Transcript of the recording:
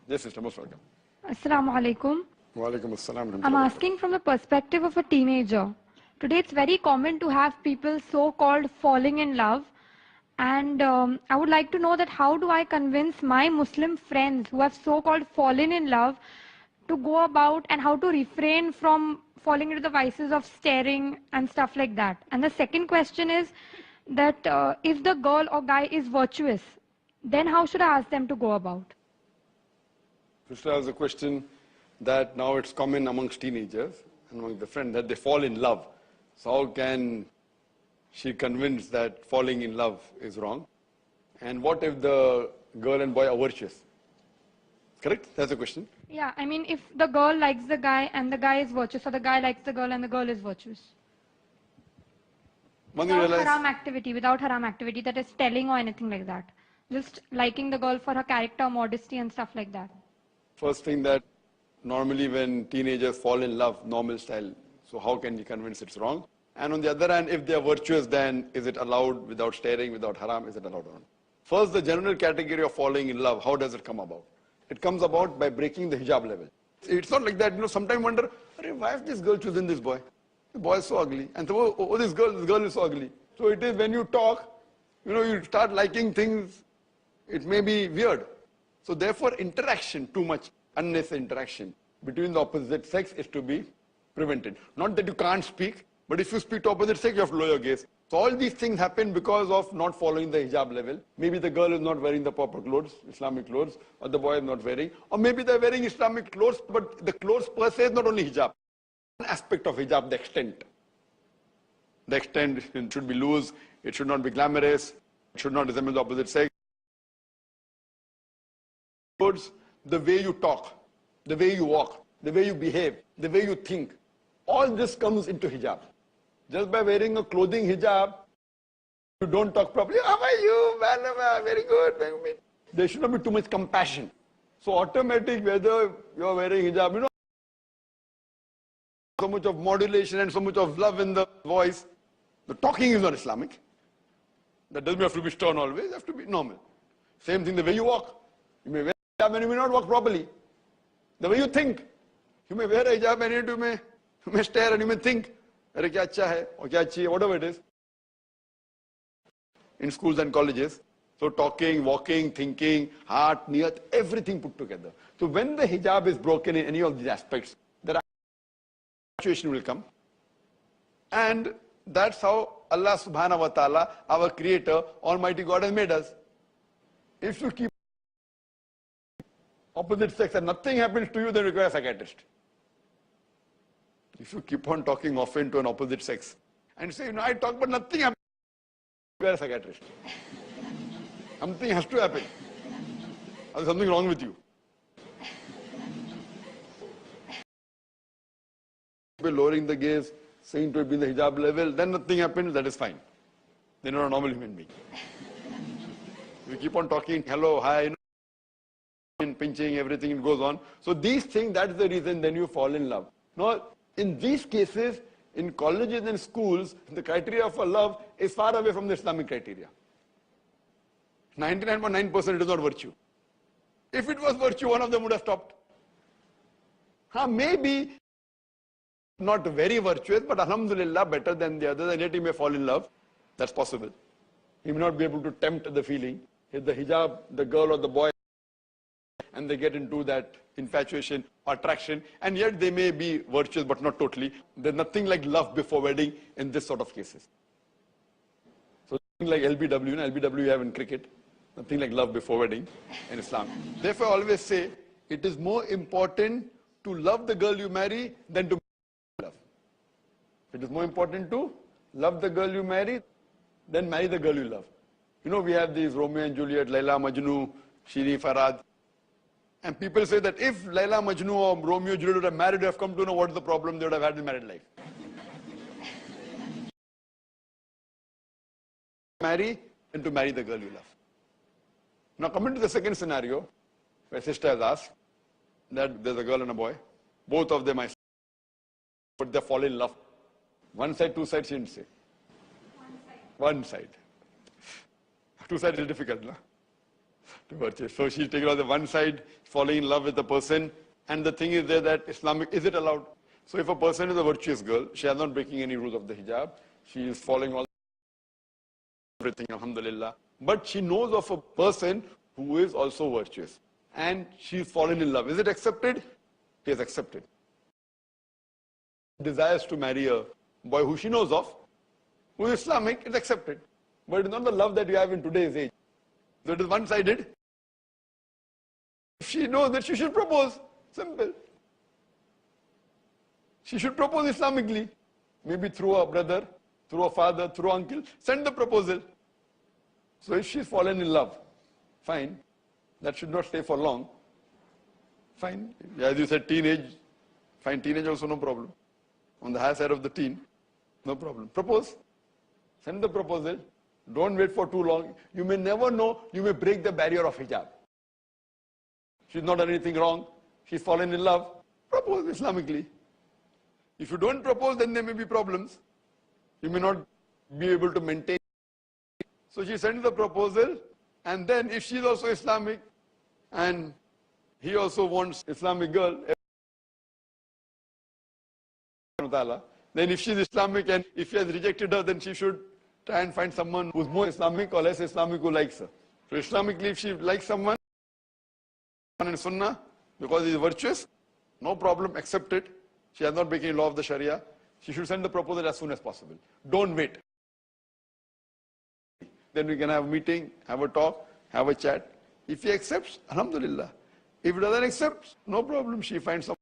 Yes, sister, most welcome. Assalamu alaikum. Wa alaikum assalam. I'm asking from the perspective of a teenager. Today it's very common to have people so-called falling in love. And I would like to know that how do I convince my Muslim friends who have so-called fallen in love to go about and how to refrain from falling into the vices of staring and stuff like that. And the second question is that if the girl or guy is virtuous, then how should I ask them to go about? Sister has a question that now it's common amongst teenagers and among the friends that they fall in love. So how can she convince that falling in love is wrong? And what if the girl and boy are virtuous? Correct? That's the question. Yeah, I mean, if the girl likes the guy and the guy is virtuous, or the guy likes the girl and the girl is virtuous. Without haram activity, that is telling or anything like that. Just liking the girl for her character, modesty and stuff like that. First thing that normally when teenagers fall in love, normal style, so how can you convince it's wrong? And on the other hand, if they are virtuous, then is it allowed without staring, without haram, is it allowed or not? First, the general category of falling in love, how does it come about? It comes about by breaking the hijab level. It's not like that, sometimes wonder, why is this girl choosing this boy? The boy is so ugly. And so, this girl is so ugly. So it is when you talk, you start liking things, it may be weird. So therefore, interaction, too much unnecessary interaction between the opposite sex is to be prevented. Not that you can't speak, but if you speak to opposite sex, you have to lower your gaze. So all these things happen because of not following the hijab level. Maybe the girl is not wearing the proper clothes, Islamic clothes, or the boy is not wearing. Or maybe they're wearing Islamic clothes, but the clothes per se is not only hijab. One aspect of hijab, the extent. The extent should be loose, it should not be glamorous, it should not resemble the opposite sex. The way you talk, the way you walk, the way you behave, the way you think, all this comes into hijab. Just by wearing a clothing hijab, you don't talk properly. How are you? Well, very good. There should not be too much compassion. So automatic, whether you're wearing hijab, so much of modulation and so much of love in the voice. The talking is not Islamic. That doesn't have to be stern always, it has to be normal. Same thing, the way you walk. You may wear hijab and you may not walk properly. The way you think. You may wear a hijab and you may stare and you may think, kya acha hai, or kya achhi hai, whatever it is. In schools and colleges. So talking, walking, thinking, heart, niyat, everything put together. So when the hijab is broken in any of these aspects, the situation will come. And that's how Allah subhanahu wa ta'ala, our creator, Almighty God has made us. If you keep opposite sex and nothing happens to you, then you require a psychiatrist. If you keep on talking often to an opposite sex and say, I talk but nothing happens, you require a psychiatrist. Something has to happen. There's something wrong with you. Lowering the gaze, saying to it be in the hijab level, then nothing happens, that is fine. Then you're a normal human being. You keep on talking, hello, hi, pinching, everything, it goes on. So these things, that's the reason then you fall in love. Now, in these cases, in colleges and schools, the criteria for love is far away from the Islamic criteria. 99.9% it is not virtue. If it was virtue, one of them would have stopped. Maybe not very virtuous, but alhamdulillah, better than the others, and yet he may fall in love. That's possible. He may not be able to tempt the feeling. If the hijab, the girl or the boy, and they get into that infatuation or attraction, and yet they may be virtuous, but not totally. There's nothing like love before wedding in this sort of cases. So nothing like LBW, LBW you have in cricket, nothing like love before wedding in Islam. Therefore, I always say, it is more important to love the girl you marry than to love. It is more important to love the girl you marry than marry the girl you love. We have these Romeo and Juliet, Laila, Majnu, Shiri, Farad. And people say that if Laila, Majnu or Romeo, Juliet would have married, they have come to know what is the problem they would have had in married life. Marry and to marry the girl you love. Now coming to the second scenario, where sister has asked that there's a girl and a boy. Both of them are, but they fall in love. One side, two sides, she didn't say. One side. Two sides is difficult, no? virtuous. So she's taken on the one side, falling in love with the person, and the thing is there that Islamic, is it allowed? So if a person is a virtuous girl, she is not breaking any rules of the hijab, she is following all everything, alhamdulillah. But she knows of a person who is also virtuous, and she's fallen in love. Is it accepted? It is accepted. Desires to marry a boy who she knows of, who is Islamic, it's accepted. But it's not the love that you have in today's age. So it is one-sided. If she knows that she should propose, simple. She should propose Islamically, maybe through a brother, through a father, through uncle, send the proposal. So if she's fallen in love, fine. That should not stay for long. Fine. As you said, teenage, fine, teenage also no problem. On the higher side of the teen, no problem. Propose. Send the proposal. Don't wait for too long. You may never know, you may break the barrier of hijab. She's not done anything wrong. She's fallen in love. Propose Islamically. If you don't propose, then there may be problems. You may not be able to maintain. So she sends the proposal, and then if she's also Islamic, and he also wants Islamic girl, then if she's Islamic and if he has rejected her, then she should try and find someone who's more Islamic or less Islamic who likes her. So Islamically, if she likes someone in Sunnah, because he is virtuous, no problem, accept it. She has not breaking law of the Sharia. She should send the proposal as soon as possible. Don't wait. Then we can have a meeting, have a talk, have a chat. If he accepts, alhamdulillah. If he doesn't accept, no problem. She finds someone.